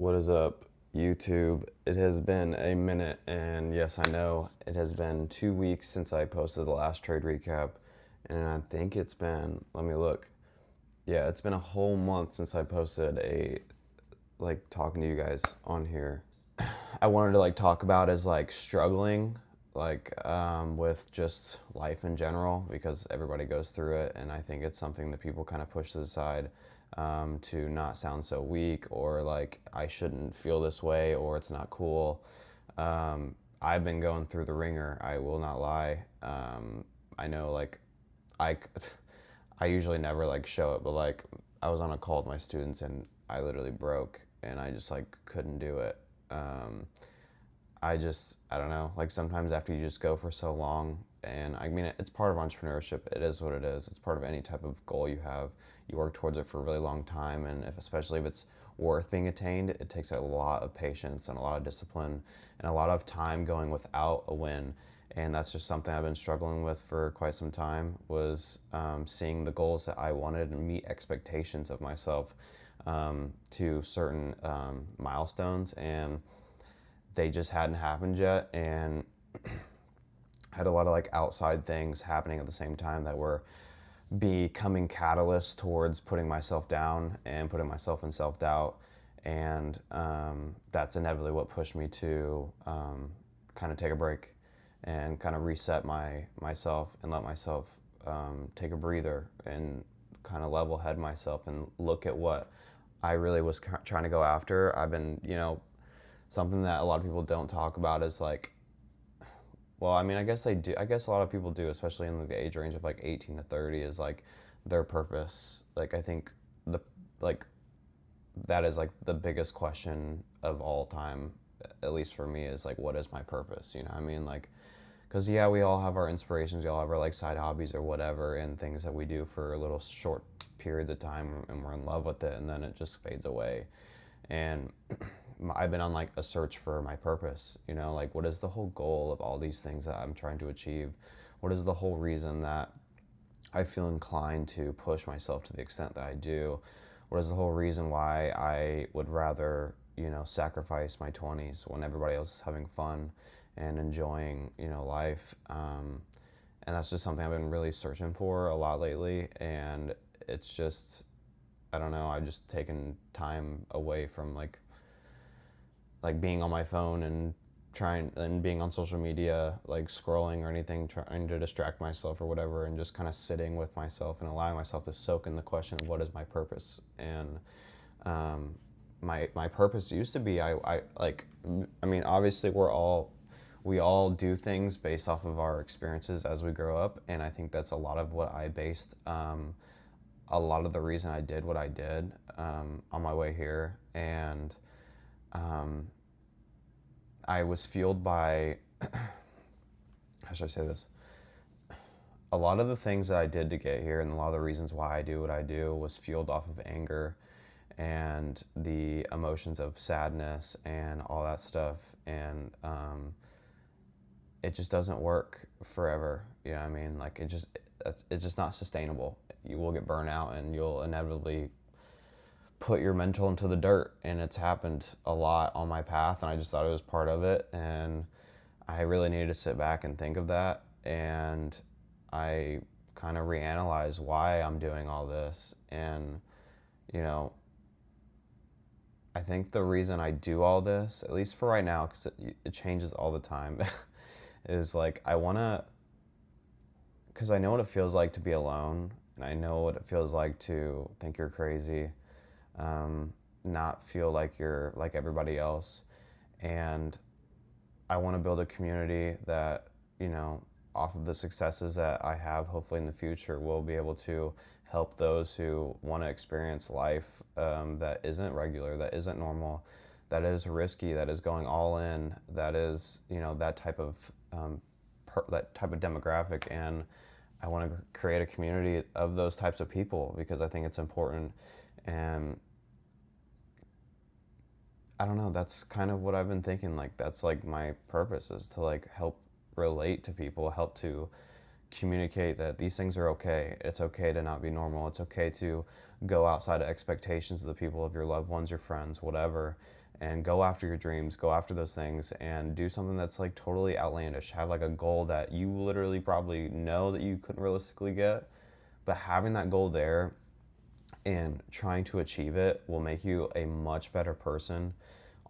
What is up, YouTube? It has been a minute, and yes, I know it has been 2 weeks since I posted the last trade recap, and I think it's been, let me look. Yeah, it's been a whole month since I posted talking to you guys on here. I wanted to talk about is struggling with just life in general because everybody goes through it, and I think it's something that people kind of push to the side to not sound so weak, or like I shouldn't feel this way, or it's not cool. I've been going through the ringer. I will not lie. I know I I usually never show it, but I was on a call with my students and I literally broke and I just couldn't do it. Um, I don't know, sometimes after you just go for so long, and I mean, it's part of entrepreneurship. It is what it is. It's part of any type of goal you have. You work towards it for a really long time, and especially if it's worth being attained, it takes a lot of patience and a lot of discipline and a lot of time going without a win. And that's just something I've been struggling with for quite some time, was seeing the goals that I wanted and meet expectations of myself to certain milestones, and they just hadn't happened yet, and had a lot of outside things happening at the same time that were becoming catalysts towards putting myself down and putting myself in self-doubt. And that's inevitably what pushed me to kind of take a break and kind of reset myself and let myself take a breather and kind of level head myself and look at what I really was trying to go after. I've been, something that a lot of people don't talk about is well, I mean, I guess they do. I guess a lot of people do, especially in the age range of 18 to 30, is their purpose. I think the like that is the biggest question of all time, at least for me, is what is my purpose? You know what I mean? Because yeah, we all have our inspirations, we all have our side hobbies or whatever, and things that we do for little short periods of time, and we're in love with it, and then it just fades away. And I've been on a search for my purpose, what is the whole goal of all these things that I'm trying to achieve? What is the whole reason that I feel inclined to push myself to the extent that I do? What is the whole reason why I would rather, sacrifice my 20s when everybody else is having fun and enjoying, life? And that's just something I've been really searching for a lot lately. And it's just, I don't know, I've just taken time away from being on my phone and trying and being on social media, scrolling or anything, trying to distract myself or whatever, and just kind of sitting with myself and allowing myself to soak in the question of what is my purpose. And my purpose used to be, I mean, obviously we all do things based off of our experiences as we grow up, and I think that's a lot of what I based a lot of the reason I did what I did on my way here. And I was fueled by, how should I say this? A lot of the things that I did to get here, and a lot of the reasons why I do what I do, was fueled off of anger and the emotions of sadness and all that stuff. And it just doesn't work forever. You know what I mean? It's just not sustainable. You will get burnout, and you'll inevitably put your mental into the dirt. And it's happened a lot on my path, and I just thought it was part of it. And I really needed to sit back and think of that. And I kind of reanalyze why I'm doing all this. And, you know, I think the reason I do all this, at least for right now, because it changes all the time, is I want to, because I know what it feels like to be alone, and I know what it feels like to think you're crazy, not feel like you're like everybody else. And I want to build a community that, off of the successes that I have, hopefully in the future, will be able to help those who want to experience life that isn't regular, that isn't normal, that is risky, that is going all in, that is, that type of demographic. And I want to create a community of those types of people because I think it's important. And I don't know, that's kind of what I've been thinking. That's my purpose, is to help relate to people, help to communicate that these things are okay. It's okay to not be normal. It's okay to go outside of expectations of the people, of your loved ones, your friends, whatever, and go after your dreams, go after those things, and do something that's like totally outlandish. Have like a goal that you literally probably know that you couldn't realistically get, but having that goal there and trying to achieve it will make you a much better person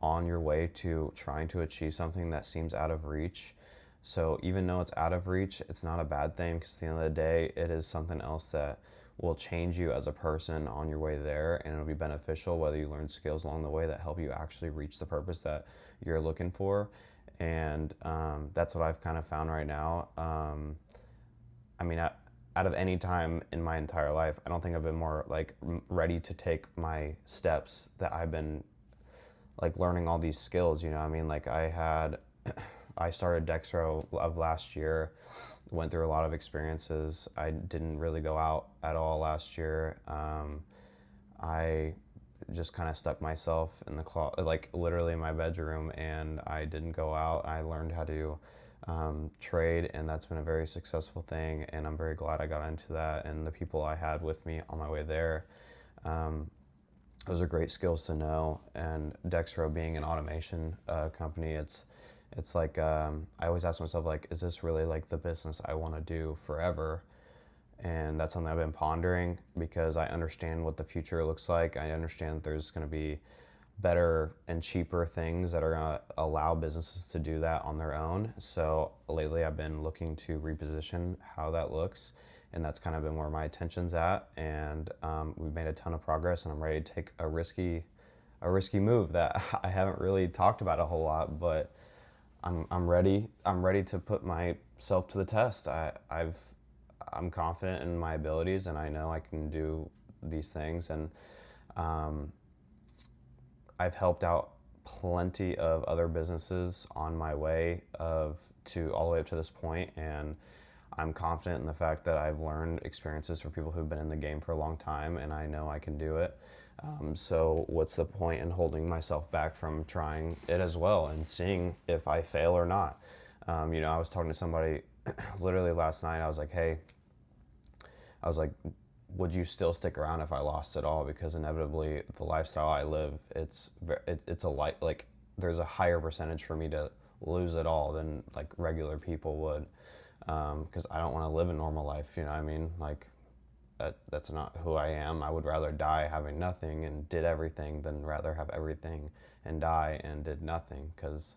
on your way to trying to achieve something that seems out of reach. So even though it's out of reach, it's not a bad thing, because at the end of the day, it is something else that will change you as a person on your way there, and it'll be beneficial whether you learn skills along the way that help you actually reach the purpose that you're looking for. And that's what I've kind of found right now. I mean, out of any time in my entire life, I don't think I've been more like ready to take my steps, that I've been like learning all these skills. You know, I mean, like I started Dextro of last year, went through a lot of experiences. I didn't really go out at all last year. I just kind of stuck myself in the like literally in my bedroom, and I didn't go out. I learned how to trade, and that's been a very successful thing, and I'm very glad I got into that, and the people I had with me on my way there. Those are great skills to know. And Dextro being an automation company, it's like I always ask myself, like, is this really like the business I want to do forever? And that's something I've been pondering, because I understand what the future looks like. I understand that there's going to be better and cheaper things that are going to allow businesses to do that on their own. So lately I've been looking to reposition how that looks, and that's kind of been where my attention's at. And we've made a ton of progress, and I'm ready to take a risky move that I haven't really talked about a whole lot, but I'm ready to put myself to the test. I'm confident in my abilities, and I know I can do these things. And I've helped out plenty of other businesses on my way to all the way up to this point, and I'm confident in the fact that I've learned experiences from people who've been in the game for a long time, and I know I can do it. So what's the point in holding myself back from trying it as well and seeing if I fail or not? You know, I was talking to somebody literally last night. I was like, hey, would you still stick around if I lost it all? Because inevitably, the lifestyle I live, it's like there's a higher percentage for me to lose it all than like regular people would. Because I don't want to live a normal life. You know what I mean? Like that's not who I am. I would rather die having nothing and did everything than rather have everything and die and did nothing, because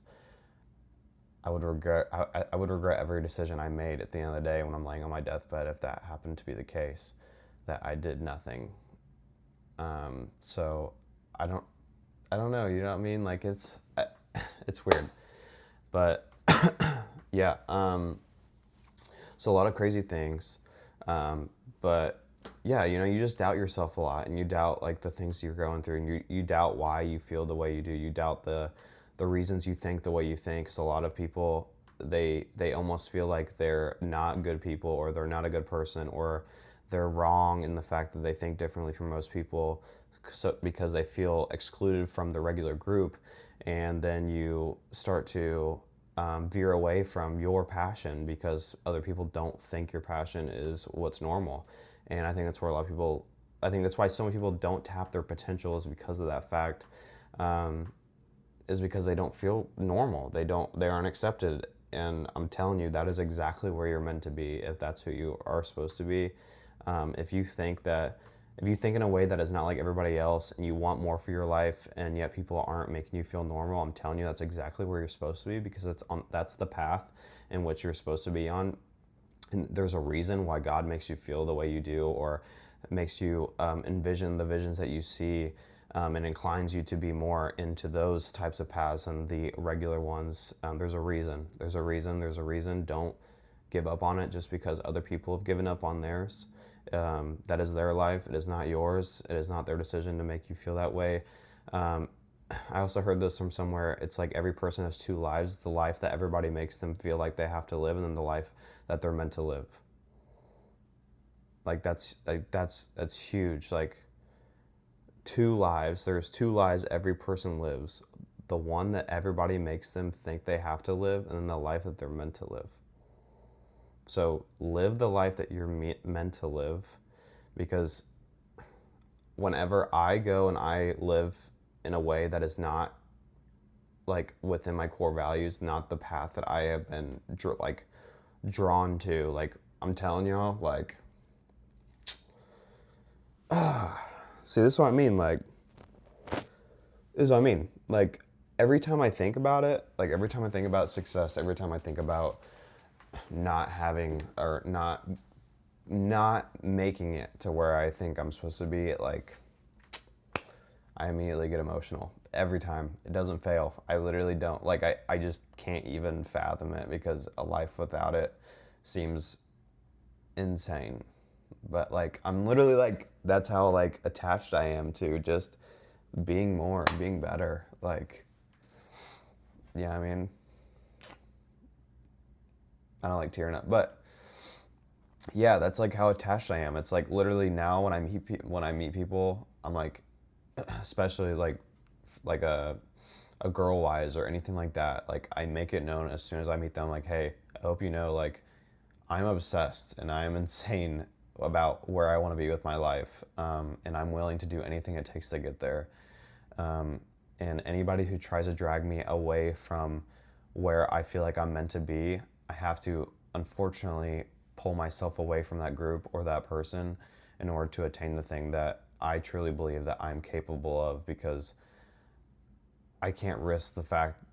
I would regret every decision I made at the end of the day when I'm laying on my deathbed, if that happened to be the case, that I did nothing. So I don't know, you know what I mean? Like it's weird, but yeah. So a lot of crazy things, but yeah, you know, you just doubt yourself a lot, and you doubt like the things you're going through, and you doubt why you feel the way you do. You doubt the reasons you think the way you think. Because a lot of people, they almost feel like they're not good people, or they're not a good person, or they're wrong in the fact that they think differently from most people, so because they feel excluded from the regular group. And then you start to veer away from your passion because other people don't think your passion is what's normal. And I think that's where a lot of people, I think that's why so many people don't tap their potential, is because of that fact, is because they don't feel normal. They aren't accepted. And I'm telling you, that is exactly where you're meant to be, if that's who you are supposed to be. If you think in a way that is not like everybody else, and you want more for your life, and yet people aren't making you feel normal, I'm telling you, that's exactly where you're supposed to be, because that's the path in which you're supposed to be on. And there's a reason why God makes you feel the way you do, or makes you envision the visions that you see, and inclines you to be more into those types of paths and the regular ones. There's a reason. Don't give up on it just because other people have given up on theirs. That is their life. It is not yours. It is not their decision to make you feel that way. I also heard this from somewhere. It's like every person has two lives: the life that everybody makes them feel like they have to live, and then the life that they're meant to live. Like that's huge. Like two lives. There's two lives every person lives: the one that everybody makes them think they have to live, and then the life that they're meant to live. So live the life that you're meant to live, because whenever I go and I live in a way that is not like within my core values, not the path that I have been drawn to, like I'm telling y'all, like, see, this is what I mean. Like, this is what I mean. Like, every time I think about it, like every time I think about success, every time I think about not having or not making it to where I think I'm supposed to be, like, I immediately get emotional every time. It doesn't fail. I literally don't. Like, I just can't even fathom it, because a life without it seems insane. But like, I'm literally like, that's how like attached I am to just being more, being better. Like, yeah, I mean, I don't like tearing up, but yeah, that's like how attached I am. It's like literally now when I meet people, I'm like, especially like a girl wise or anything like that. Like, I make it known as soon as I meet them. Like, hey, I hope you know, like, I'm obsessed and I am insane about where I want to be with my life, and I'm willing to do anything it takes to get there. And anybody who tries to drag me away from where I feel like I'm meant to be, I have to unfortunately pull myself away from that group or that person in order to attain the thing that I truly believe that I'm capable of, because I can't risk the fact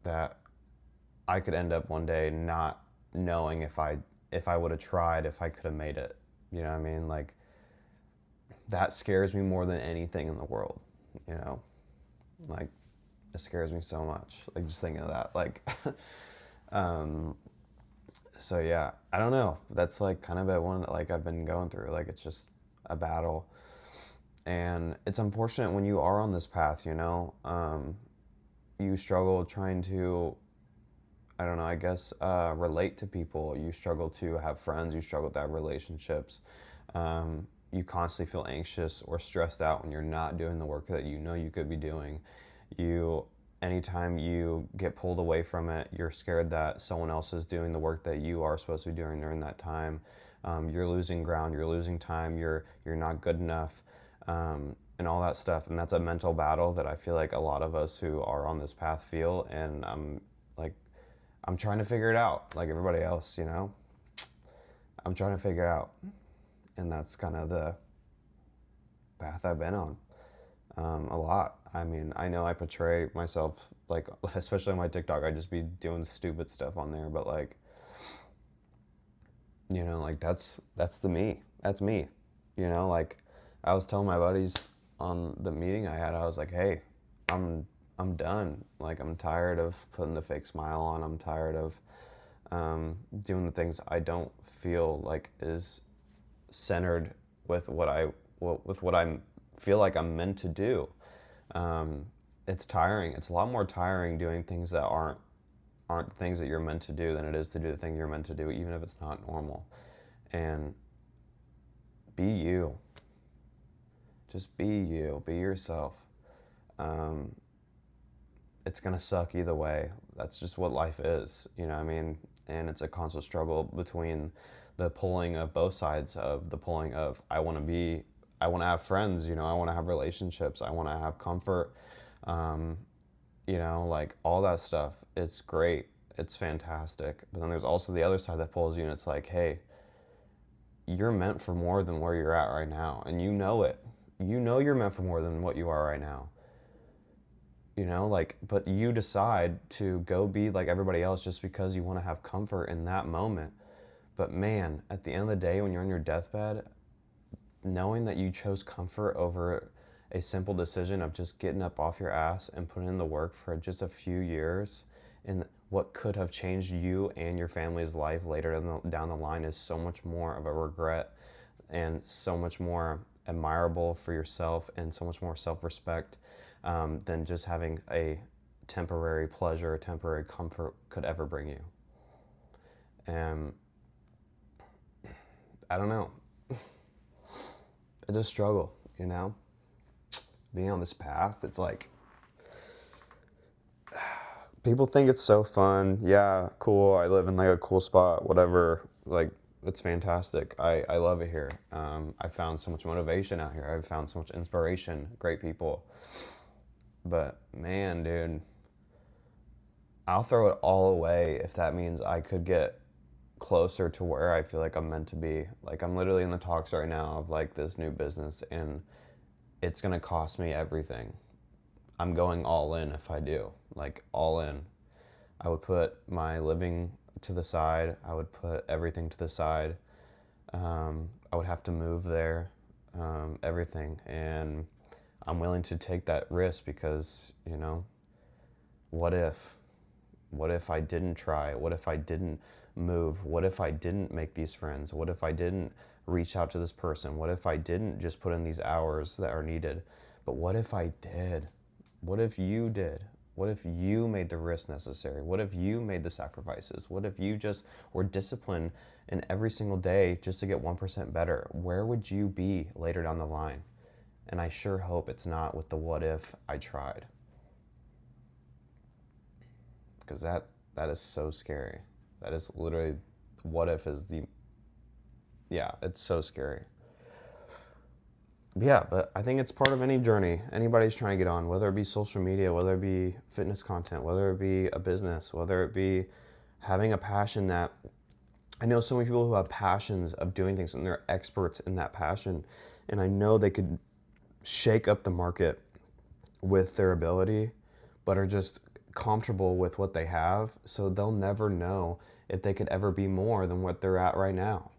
that I could end up one day not knowing if I would have tried, if I could have made it. You know what I mean? Like, that scares me more than anything in the world, you know? Like, it scares me so much. Like, just thinking of that. Like, so yeah, I don't know. That's like kind of a one that like I've been going through. Like, it's just a battle. And it's unfortunate when you are on this path, you know? You struggle trying to, I don't know, I guess, relate to people. You struggle to have friends. You struggle to have relationships. You constantly feel anxious or stressed out when you're not doing the work that you know you could be doing. Anytime you get pulled away from it, you're scared that someone else is doing the work that you are supposed to be doing during that time. You're losing ground. You're losing time. You're not good enough. And all that stuff. And that's a mental battle that I feel like a lot of us who are on this path feel. And I'm trying to figure it out like everybody else, you know? I'm trying to figure it out. And that's kind of the path I've been on, a lot. I mean, I know I portray myself, like, especially on my TikTok, I just be doing stupid stuff on there, but like, you know, like that's the me. That's me. You know, like I was telling my buddies on the meeting I had, I was like, hey, I'm done. Like, I'm tired of putting the fake smile on. I'm tired of doing the things I don't feel like is centered with what I feel like I'm meant to do. It's tiring. It's a lot more tiring doing things that aren't things that you're meant to do than it is to do the thing you're meant to do, even if it's not normal. And be you. Just be you. Be yourself. It's gonna suck either way. That's just what life is, you know what I mean? And it's a constant struggle between the pulling of both sides of the pulling of I want to have friends, you know, I want to have relationships, I want to have comfort, you know, like all that stuff. It's great, it's fantastic. But then there's also the other side that pulls you, and it's like, hey, you're meant for more than where you're at right now, and you know it. You know you're meant for more than what you are right now. You know, like, but you decide to go be like everybody else just because you want to have comfort in that moment. But man, at the end of the day, when you're on your deathbed, knowing that you chose comfort over a simple decision of just getting up off your ass and putting in the work for just a few years in what could have changed you and your family's life later down the line is so much more of a regret and so much more admirable for yourself and so much more self-respect than just having a temporary pleasure or temporary comfort could ever bring you. And I don't know. It's a struggle, you know? Being on this path, it's like, people think it's so fun. Yeah, cool. I live in like a cool spot, whatever. Like, it's fantastic. I love it here. I found so much motivation out here. I've found so much inspiration, great people. But man, dude, I'll throw it all away if that means I could get closer to where I feel like I'm meant to be. Like, I'm literally in the talks right now of like this new business, and it's gonna cost me everything. I'm going all in if I do, like all in. I would put my living to the side. I would put everything to the side. I would have to move there, everything. And I'm willing to take that risk because, you know, what if? What if I didn't try? What if I didn't move? What if I didn't make these friends? What if I didn't reach out to this person? What if I didn't just put in these hours that are needed? But what if I did? What if you did? What if you made the risk necessary? What if you made the sacrifices? What if you just were disciplined in every single day just to get 1% better? Where would you be later down the line? And I sure hope it's not with the what if I tried. Because that is so scary. That is literally, what if is the, yeah, it's so scary. Yeah, but I think it's part of any journey anybody's trying to get on, whether it be social media, whether it be fitness content, whether it be a business, whether it be having a passion that, I know so many people who have passions of doing things and they're experts in that passion. And I know they could shake up the market with their ability, but are just comfortable with what they have. So they'll never know if they could ever be more than what they're at right now.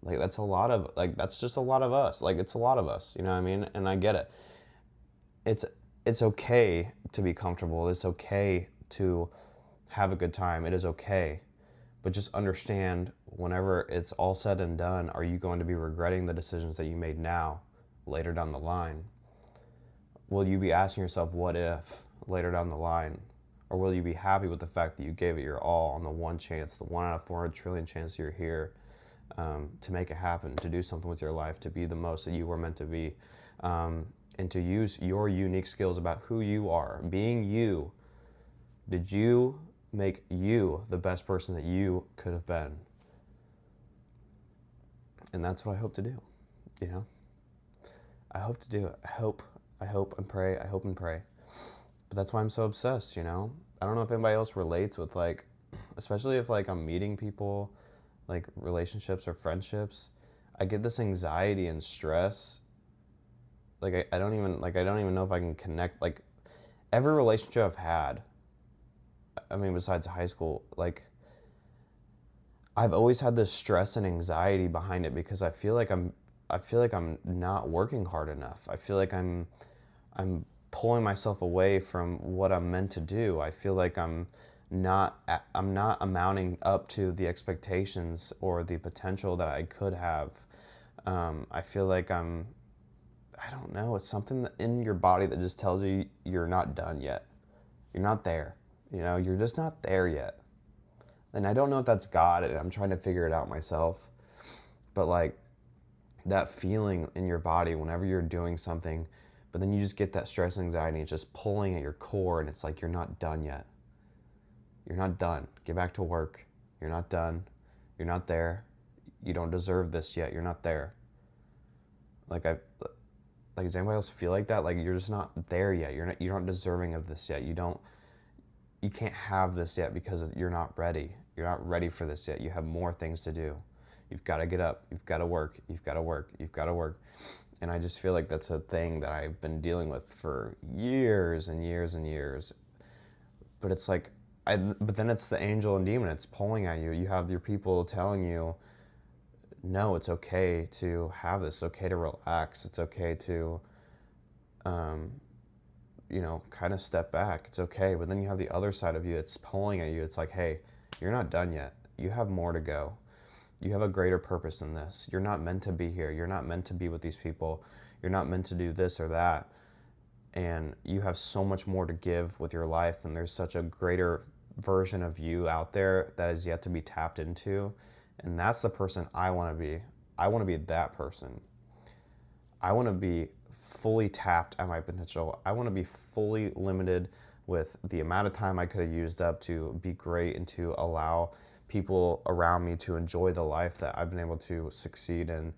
Like, that's a lot of, like, that's just a lot of us. Like, it's a lot of us, you know what I mean? And I get it. It's, it's okay to be comfortable. It's okay to have a good time. It is okay. But just understand, whenever it's all said and done, are you going to be regretting the decisions that you made now, later down the line? Will you be asking yourself, what if, later down the line? Or will you be happy with the fact that you gave it your all on the one chance, the 1 out of 400 trillion chance you're here, to make it happen, to do something with your life, to be the most that you were meant to be, and to use your unique skills about who you are, being you. Did you make you the best person that you could have been? And that's what I hope to do, you know? I hope to do it. I hope and pray. I hope and pray. But that's why I'm so obsessed, you know? I don't know if anybody else relates with, like, especially if, like, I'm meeting people, like relationships or friendships, I get this anxiety and stress. Like, I don't even know if I can connect. Like, every relationship I've had, I mean, besides high school, like, I've always had this stress and anxiety behind it because I feel like I'm not working hard enough. I feel like I'm pulling myself away from what I'm meant to do. I feel like I'm not amounting up to the expectations or the potential that I could have. I feel like I don't know, it's something in your body that just tells you you're not done yet. You're not there. You know, you're just not there yet. And I don't know if that's God, and I'm trying to figure it out myself. But like, that feeling in your body whenever you're doing something, but then you just get that stress and anxiety, it's just pulling at your core, and it's like you're not done yet. You're not done. Get back to work. You're not done. You're not there. You don't deserve this yet. You're not there. Like, does anybody else feel like that? Like, you're just not there yet. You're not deserving of this yet. You can't have this yet because you're not ready. You're not ready for this yet. You have more things to do. You've got to get up. You've got to work. You've got to work. You've got to work. And I just feel like that's a thing that I've been dealing with for years and years and years. But it's like, but then it's the angel and demon. It's pulling at you. You have your people telling you, no, it's okay to have this. It's okay to relax. It's okay to, kind of step back. It's okay. But then you have the other side of you that's pulling at you. It's like, hey, you're not done yet. You have more to go. You have a greater purpose than this. You're not meant to be here. You're not meant to be with these people. You're not meant to do this or that. And you have so much more to give with your life. And there's such a greater version of you out there that is yet to be tapped into. And that's the person I want to be. I want to be that person. I want to be fully tapped at my potential. I want to be fully limited with the amount of time I could have used up to be great and to allow people around me to enjoy the life that I've been able to succeed in,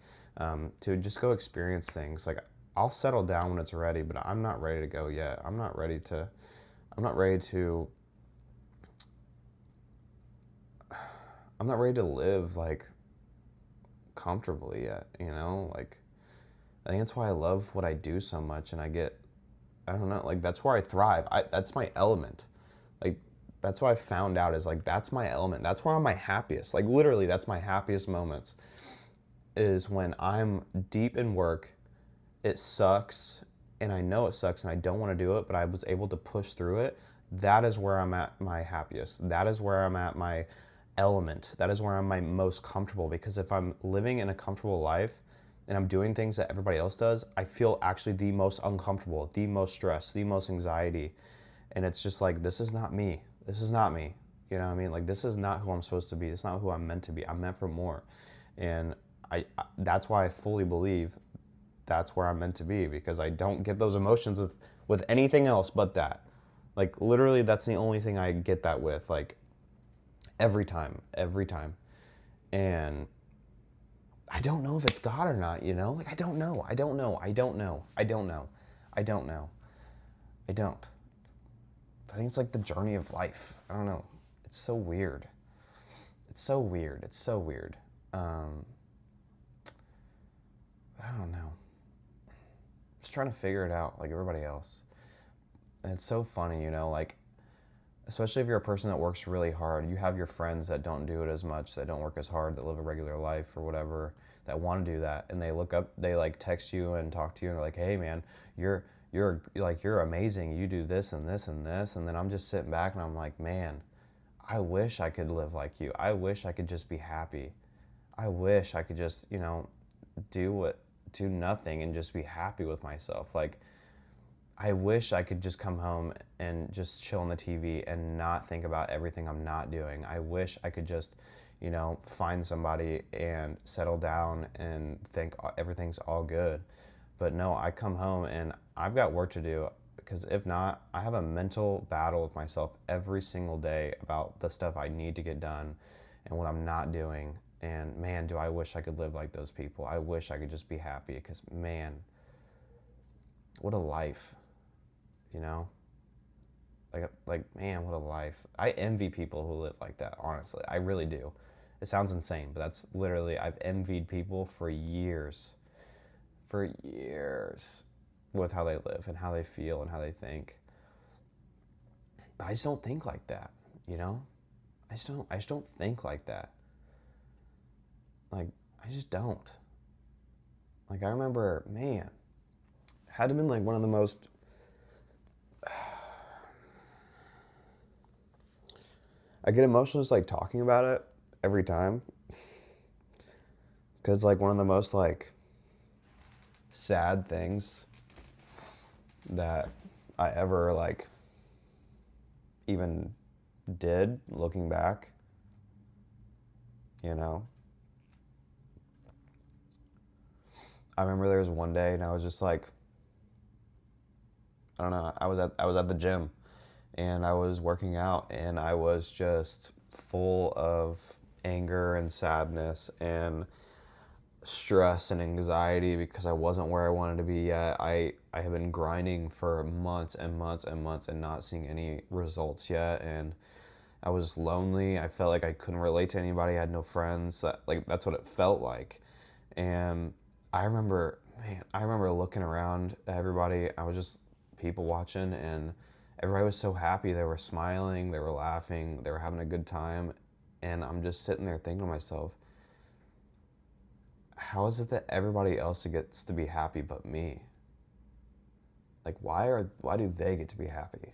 to just go experience things. Like, I'll settle down when it's ready, but I'm not ready to go yet. I'm not ready to, I'm not ready to live like comfortably yet, you know? Like, I think that's why I love what I do so much, and I don't know, like, that's where I thrive. That's my element. Like, that's what I found out is, like, that's my element. That's where I'm my happiest. Like, literally, that's my happiest moments, is when I'm deep in work. It sucks, and I know it sucks, and I don't want to do it, but I was able to push through it. That is where I'm at my happiest. That is where I'm at my element. That is where I'm my most comfortable, because if I'm living in a comfortable life and I'm doing things that everybody else does, I feel actually the most uncomfortable, the most stress, the most anxiety. And it's just like, this is not me. This is not me. You know what I mean? Like, this is not who I'm supposed to be. It's not who I'm meant to be. I'm meant for more. And that's why I fully believe that's where I'm meant to be, because I don't get those emotions with anything else but that. Like, literally, that's the only thing I get that with, like, every time. And I don't know if it's God or not, you know? Like, I don't know. I don't. I think it's like the journey of life. I don't know. It's so weird. I don't know. Just trying to figure it out like everybody else. And it's so funny, you know, like, especially if you're a person that works really hard, you have your friends that don't do it as much, that don't work as hard, that live a regular life or whatever, that want to do that, and they look up, they like text you and talk to you, and they're like, hey man, you're amazing, you do this and this and this. And then I'm just sitting back and I'm like, man, I wish I could live like you. I wish I could just be happy. I wish I could just, you know, do nothing and just be happy with myself. Like, I wish I could just come home and just chill on the TV and not think about everything I'm not doing. I wish I could just, you know, find somebody and settle down and think everything's all good. But no, I come home and I've got work to do, because if not, I have a mental battle with myself every single day about the stuff I need to get done and what I'm not doing. And man, do I wish I could live like those people. I wish I could just be happy, because man, what a life, you know? Like man, what a life. I envy people who live like that, honestly. I really do. It sounds insane, but that's literally, I've envied people for years. For years, with how they live and how they feel and how they think. But I just don't think like that, you know? I just don't think like that. Like, I just don't. Like, I remember, man, had to been like one of the most, I get emotional just like talking about it every time, because like one of the most like sad things that I ever like even did, looking back, you know. I remember there was one day and I was just like, I don't know, I was at the gym and I was working out, and I was just full of anger and sadness and stress and anxiety, because I wasn't where I wanted to be yet. I have been grinding for months and months and months and not seeing any results yet, and I was lonely. I felt like I couldn't relate to anybody. I had no friends. Like, that's what it felt like. And I remember looking around at everybody. I was just people watching, and everybody was so happy. They were smiling, they were laughing, they were having a good time. And I'm just sitting there thinking to myself, how is it that everybody else gets to be happy but me? Like, why do they get to be happy?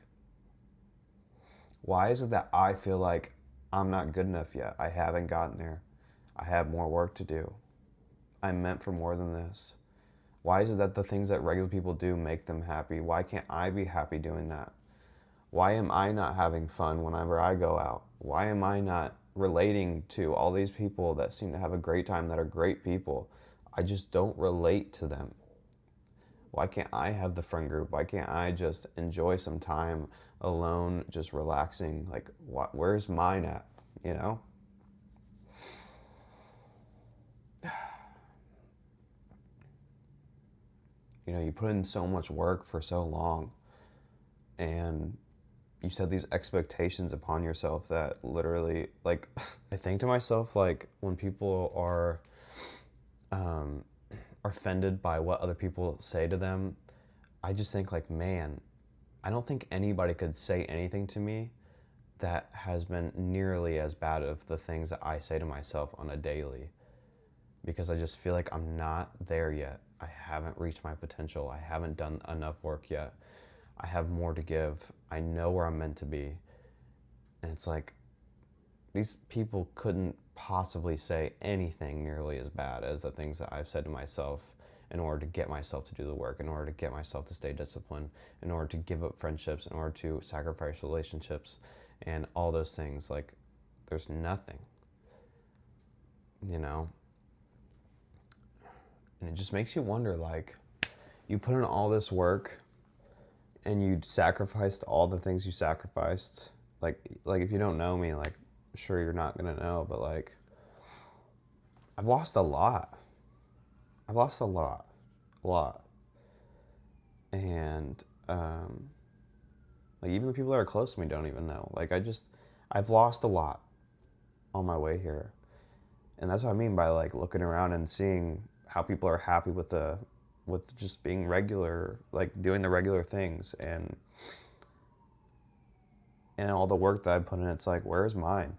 Why is it that I feel like I'm not good enough yet? I haven't gotten there. I have more work to do. I'm meant for more than this. Why is it that the things that regular people do make them happy? Why can't I be happy doing that? Why am I not having fun whenever I go out? Why am I not relating to all these people that seem to have a great time, that are great people? I just don't relate to them. Why can't I have the friend group? Why can't I just enjoy some time alone, just relaxing? Like, where's mine at, you know? You know, you put in so much work for so long, and you set these expectations upon yourself that literally, like, I think to myself, like, when people um, are offended by what other people say to them, I just think, like, man, I don't think anybody could say anything to me that has been nearly as bad of the things that I say to myself on a daily, because I just feel like I'm not there yet. I haven't reached my potential. I haven't done enough work yet. I have more to give. I know where I'm meant to be. And it's like, these people couldn't possibly say anything nearly as bad as the things that I've said to myself in order to get myself to do the work, in order to get myself to stay disciplined, in order to give up friendships, in order to sacrifice relationships, and all those things. Like, there's nothing, you know? And it just makes you wonder, like, you put in all this work and you sacrificed all the things you sacrificed. Like if you don't know me, like, sure, you're not gonna know, but like, I've lost a lot. I've lost a lot. And like, even the people that are close to me don't even know. Like, I've lost a lot on my way here. And that's what I mean by, like, looking around and seeing how people are happy with just being regular, like doing the regular things, and all the work that I put in. It's like, where's mine?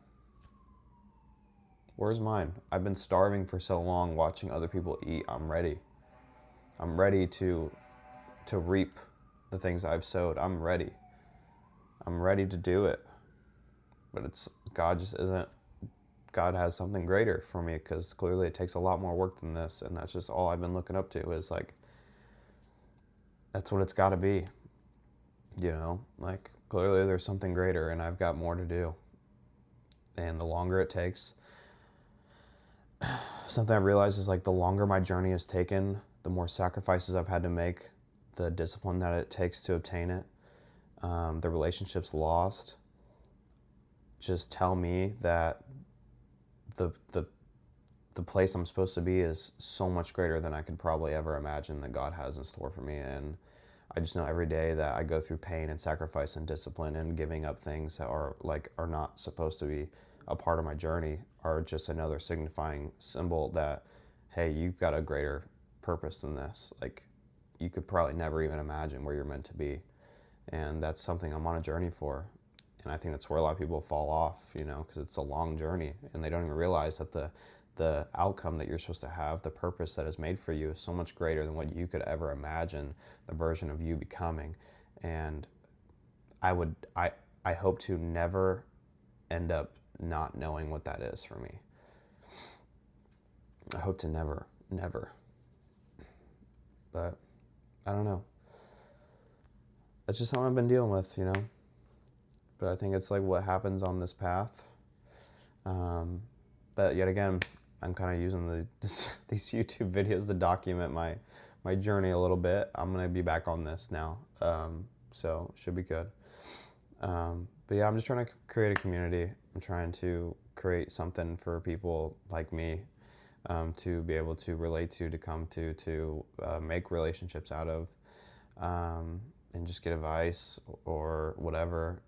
Where's mine? I've been starving for so long watching other people eat. I'm ready. I'm ready to reap the things I've sowed. I'm ready. I'm ready to do it. But it's God just isn't. God has something greater for me, because clearly it takes a lot more work than this, and that's just all I've been looking up to, is like, that's what it's got to be. You know, like, clearly there's something greater, and I've got more to do. And the longer it takes, something I realized is, like, the longer my journey has taken, the more sacrifices I've had to make, the discipline that it takes to obtain it, the relationships lost, just tell me that the the the place I'm supposed to be is so much greater than I could probably ever imagine that God has in store for me. And I just know every day that I go through pain and sacrifice and discipline and giving up things that are not supposed to be a part of my journey, are just another signifying symbol that, hey, you've got a greater purpose than this. Like, you could probably never even imagine where you're meant to be. And that's something I'm on a journey for. And I think that's where a lot of people fall off, you know, because it's a long journey, and they don't even realize that the outcome that you're supposed to have, the purpose that is made for you, is so much greater than what you could ever imagine the version of you becoming. And I would I hope to never end up not knowing what that is for me. I hope to never. But I don't know. That's just something I've been dealing with, you know. But I think it's like what happens on this path. But yet again, I'm kind of using these YouTube videos to document my journey a little bit. I'm gonna be back on this now, so should be good. But yeah, I'm just trying to create a community. I'm trying to create something for people like me, to be able to relate to come to make relationships out of, and just get advice or whatever.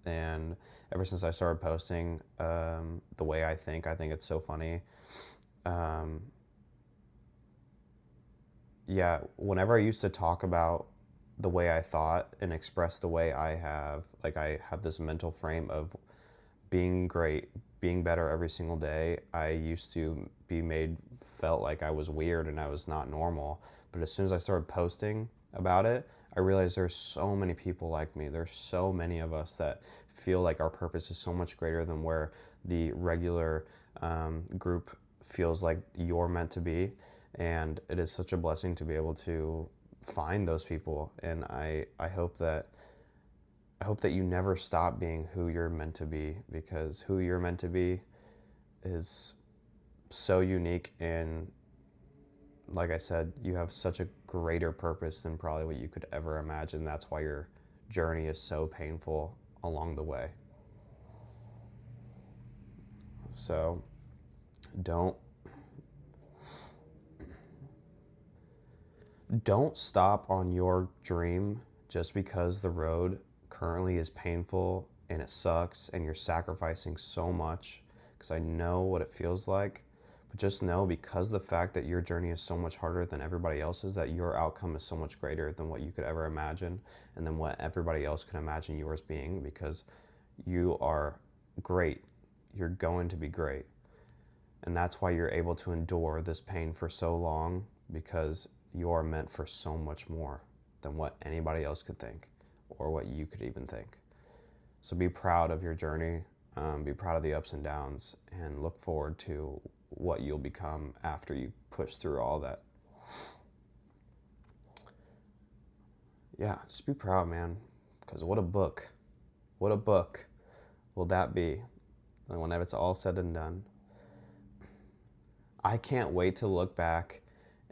And ever since I started posting the way I think it's so funny. Yeah, whenever I used to talk about the way I thought and express the way I have this mental frame of being great, being better every single day, I used to felt like I was weird and I was not normal. But as soon as I started posting about it, I realized there's so many people like me. There's so many of us that feel like our purpose is so much greater than where the regular group feels like you're meant to be. And it is such a blessing to be able to find those people. And I hope that you never stop being who you're meant to be, because who you're meant to be is so unique. And like I said, you have such a greater purpose than probably what you could ever imagine. That's why your journey is so painful along the way. So don't Don't stop on your dream just because the road currently is painful and it sucks and you're sacrificing so much, because I know what it feels like. But just know, because the fact that your journey is so much harder than everybody else's, that your outcome is so much greater than what you could ever imagine and than what everybody else could imagine yours being, because you are great. You're going to be great. And that's why you're able to endure this pain for so long, because you are meant for so much more than what anybody else could think or what you could even think. So be proud of your journey, be proud of the ups and downs, and look forward to what you'll become after you push through all that. Yeah, just be proud, man, because what a book. What a book will that be whenever it's all said and done. I can't wait to look back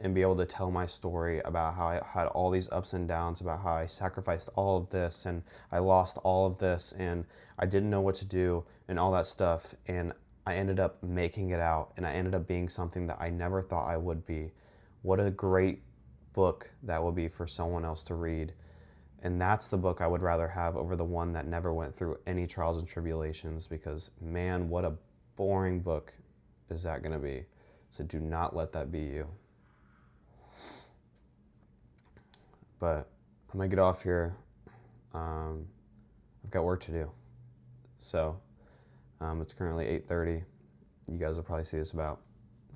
and be able to tell my story about how I had all these ups and downs, about how I sacrificed all of this and I lost all of this and I didn't know what to do and all that stuff. And I ended up making it out and I ended up being something that I never thought I would be. What a great book that will be for someone else to read. And that's the book I would rather have over the one that never went through any trials and tribulations, because man, what a boring book is that going to be. So do not let that be you. But I'm gonna get off here. I've got work to do. So it's currently 8:30. You guys will probably see this about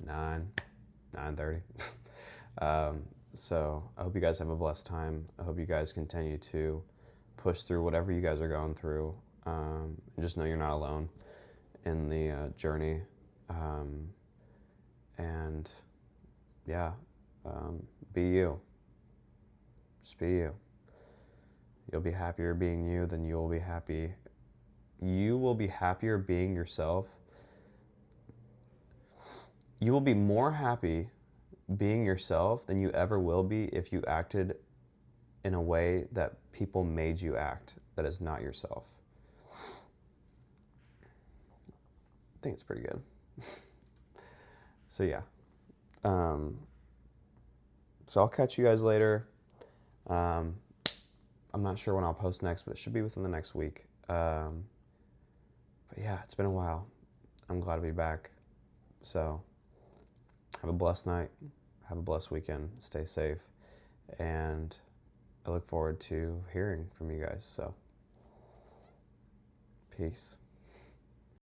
9:30. So I hope you guys have a blessed time. I hope you guys continue to push through whatever you guys are going through. And just know you're not alone in the journey. And yeah, be you. Just be you. You'll be happier being you than you will be happy. You will be happier being yourself. You will be more happy being yourself than you ever will be if you acted in a way that people made you act that is not yourself. I think it's pretty good. So yeah. So I'll catch you guys later. I'm not sure when I'll post next, but it should be within the next week. But yeah, it's been a while. I'm glad to be back. So have a blessed night. Have a blessed weekend. Stay safe. And I look forward to hearing from you guys. So peace.